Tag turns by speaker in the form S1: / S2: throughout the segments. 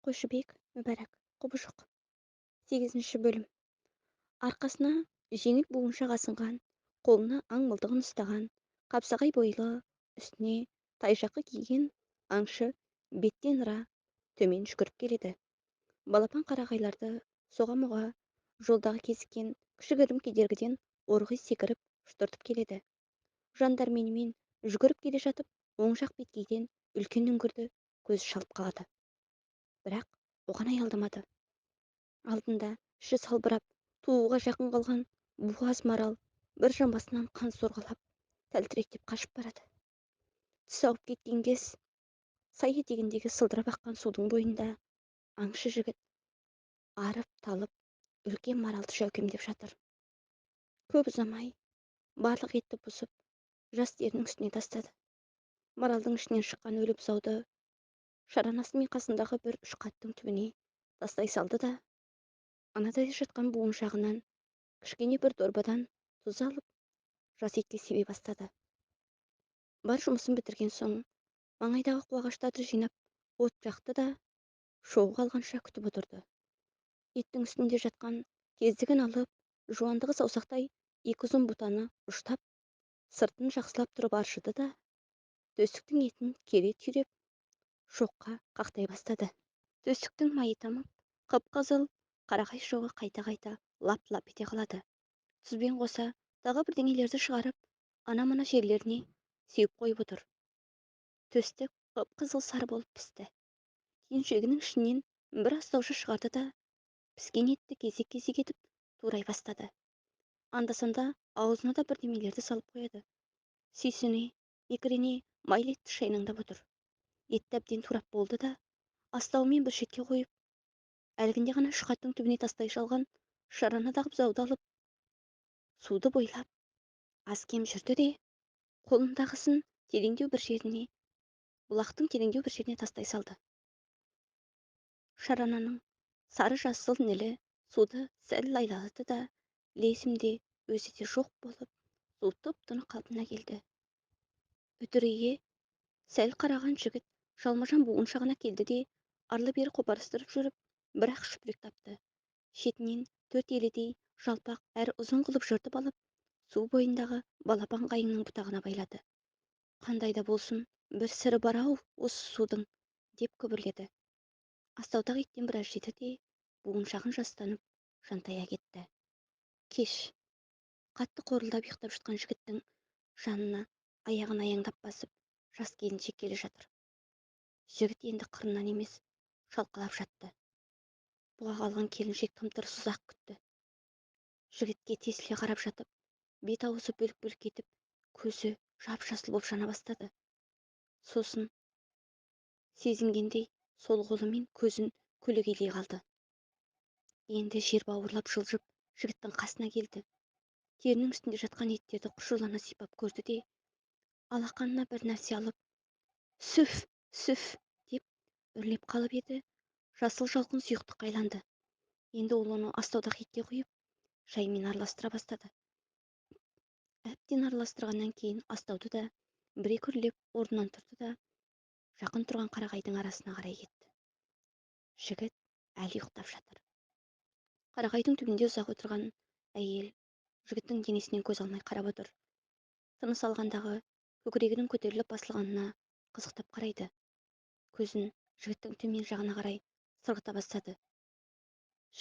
S1: Қойшыбек мүбәрак құбыжық. 8-ші бөлім. Арқасына жеңіл буыншақ асынған, қолына аң мылтығын ұстаған, қапсағай бойлы, үстіне тайжақы киген аңшы беттен ыра төмен жүгіріп келеді. Балапан қарағайларды соға-мұға жолдағы кезіккен кішігірім кедергіден орғи секіріп жұтыртып келеді. Жандарменімен жүгіріп келе жатып, оң жақ беткейден үлкен үңгірді көз шалып қалады. Бірақ оған аялдамады. Алдында іші салбырап, туыға жақын қалған буаз марал бір жамбасынан қан сорғалап, тәлтіректеп қашып барады. Түс ауып кеткен кез, сай етегіндегі сылдырап аққан судың бойында аңшы жігіт арып-талып үлкен маралды жәукемдеп жатыр. Көп ұзамай барлық етті бұзып, жас терінің үстіне тастады. Маралдың ішінен шыққан өлі бұзауды шаранасымен қасындағы бір үш қаттың түбіне тастай салды да, анадай жатқан буыншағынан кішкене бір дорбадан тұз алып, жас етке себе бастады. Бар жұмысын бітірген соң, маңайдағы қуағаштарды жинап, от жақты да, шоғы қалғанша күтіп отырды. Еттің үстінде жатқан кездігін алып, жуандығы саусақтай екі ұзын бұтаны ұштап, сыртын жақсылап тұрып аршыды да, төстіктің етін кере түйреп, шоққа қақтай бастады. Төстіктің майы тамып, қып-қызыл қарағай шоғы қайта-қайта лап-лап ете қалады. Тұзбен қоса тағы бірдеңелерді шығарып, ана-мына жерлеріне сеуіп қойып отыр. Төстік қып-қызыл сары болып пісті. Түйіншегінің ішінен бір астаушы шығарды да, піскен етті кезек-кезек етіп турай бастады. Анда-санда аузына да бірдемелерді салып қояды. Сүйсіне, екірене майлы етті шайнаңдап отыр. Етті әбден турап болды да, астауымен бір шетке қойып, әлгінде ғана үш қаттың түбіне тастай шалған шаранадағы бұзауды алып, суды бойлап аз кем жүрді де, қолындағысын бұлақтың тереңдеу бір жеріне тастай салды. Шарананың сары жасыл нілі суды сәл лайлады да, лезімде өзі де жоқ болып, су тұп-тұнық қалпына келді. Үтірейе сәл қараған жігіт жалма-жан буыншағына келді де, арлы-бері қопарыстырып жүріп, бір-ақ шүпірек тапты. Шетінен төрт елідей жалпақ әрі ұзын қылып жыртып алып, су бойындағы балапан қайыңның бұтағына байлады. Қандай да болсын, бір сыры бар-ау осы судың, деп күбірледі. Астаудағы еттен біраз жеді де, буыншағын жастанып, жантая кетті. Кеш, қатты қорылдап ұйықтап жатқан жігіттің жанына аяғын аяңдап басып, жас келіншек келе жатыр. Жігіт енді қырынан емес, шалқалап жатты. Бұға қалған келіншек тым-тырыс ұзақ күтті. Жігітке тесіле қарап жатып, бет аузы бөлік-бөлік етіп, көзі жап-жасыл боп жана бастады. Сосын сезінгендей сол қолымен көзін көлегейлей қалды. Енді жер бауырлап жылжып, жігіттің қасына келді. Терінің үстінде жатқан еттерді құшырлана сипап көрді де, алақанына бір нәрсе алып, сүф, сүф деп үрлеп қалып еді, жасыл жалқын сұйықтық қайланды. Енді ол оны астаудағы етке құйып, шаймен араластыра бастады. Әбден араластырғаннан кейін астауды да бір-екі үрлеп орнынан тұрды да, жақын тұрған қарағайдың арасына қарай кетті. Жігіт әлі ұйықтап жатыр. Қарағайдың түбінде ұзақ отырған әйел жігіттің денесінен көз алмай қарап отыр. Тыныс алғандағы көкірегінің көтеріліп басылғанына қызықтап қарайды. Көзін жігіттің төмен жағына қарай сырғыта бастады.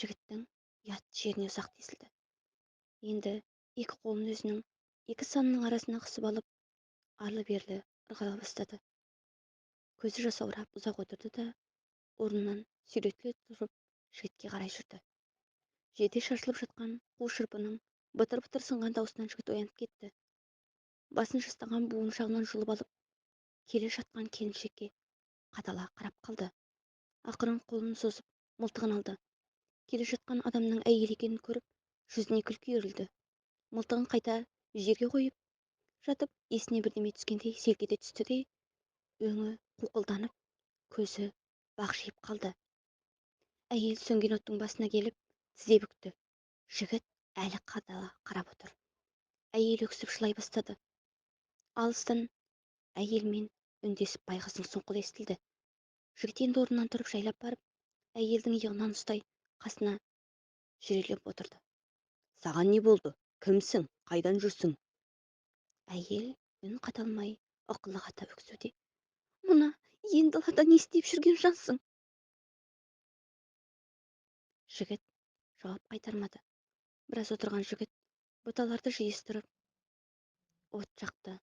S1: Жігіттің ұят жеріне ұзақ тесілді. Енді екі қолын өзінің екі санының арасына қысып алып, арлы-берлі ырғала бастады. Көзі жасаурап ұзақ отырды да, орнынан сүйретіле тұрып жігітке қарай жүрді. Жеде шашылып жатқан қу шырпының бытыр-бытыр сынған даусынан жігіт оянып кетті. Басын жастаған буыншағынан жұлып алып, келе жатқан келіншекке қадала қарап қалды. Ақырын қолын созып, мылтығын алды. Келе жатқан адамның әйел екенін көріп, жүзіне күлкі үйірілді. Мылтығын қайта жерге қойып жатып, есіне бірдеме түскендей селк ете түсті де, өңі қуқылданып, көзі бақшиып қалды. Әйел сөнген оттың басына келіп, тізе бүкті. Жігіт әлі қадала қарап отыр. Әйел өксіп жылай бастады. Алыстан әйелмен үндесіп байғыздың сұңқылы естілді. Жігіт енді орнынан тұрып жайлап барып, әйелдің иығынан ұстай қасына жүрелеп отырды. Саған не болды? Кімсің? Қайдан жүрсің? Әйел үн қата алмай ықылық өксуде. Мұна ен далада не істеп жүрген жансың? Жігіт жауап қайтармады. Біраз отырған жігіт бұталарды жиыстырып от жақты.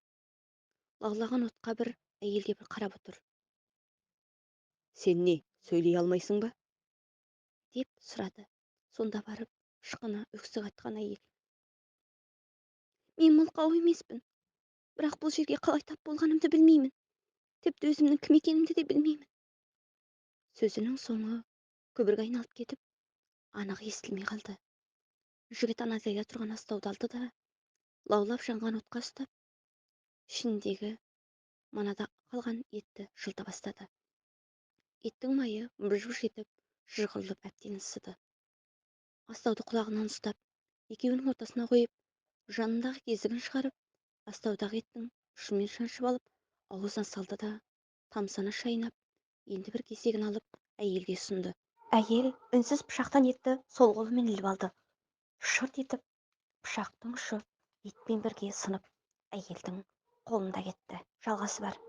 S1: Лаулаған отқа бір әйелге бір қарап отыр. Сен не, сөйлей алмайсың ба? Деп сұрады. Сонда барып шықына өксік айтқан әйел. Мен мылқау емеспін. Бірақ бұл жерге қалай тап болғанымды білмеймін. Тіпті өзімнің кім екенімді де білмеймін. Сөзінің соңы көбірге айналып кетіп, анық естілмей қалды. Жігіт анадайда тұрған астауды алды да, лаулап жанған отқа ұстап, ішіндегі манада қалған етті жылта бастады. Еттің майы быж-быж етіп, жығылып әбден ысыды. Астауды құлағынан ұстап, екеуінің ортасына қойып, жанындағы кезігін шығарып, астаудағы еттің ұшымен шаншып алып, аузына салды да, тамсана шайнап, енді бір кесегін алып, әйелге ұсынды. Әйел үнсіз пышақтан етті сол қолымен іліп алды. Шырт етіп, пышақтың ұшы етпен бірге сынып, әйелдің қолында кетті. Жалғасы бар.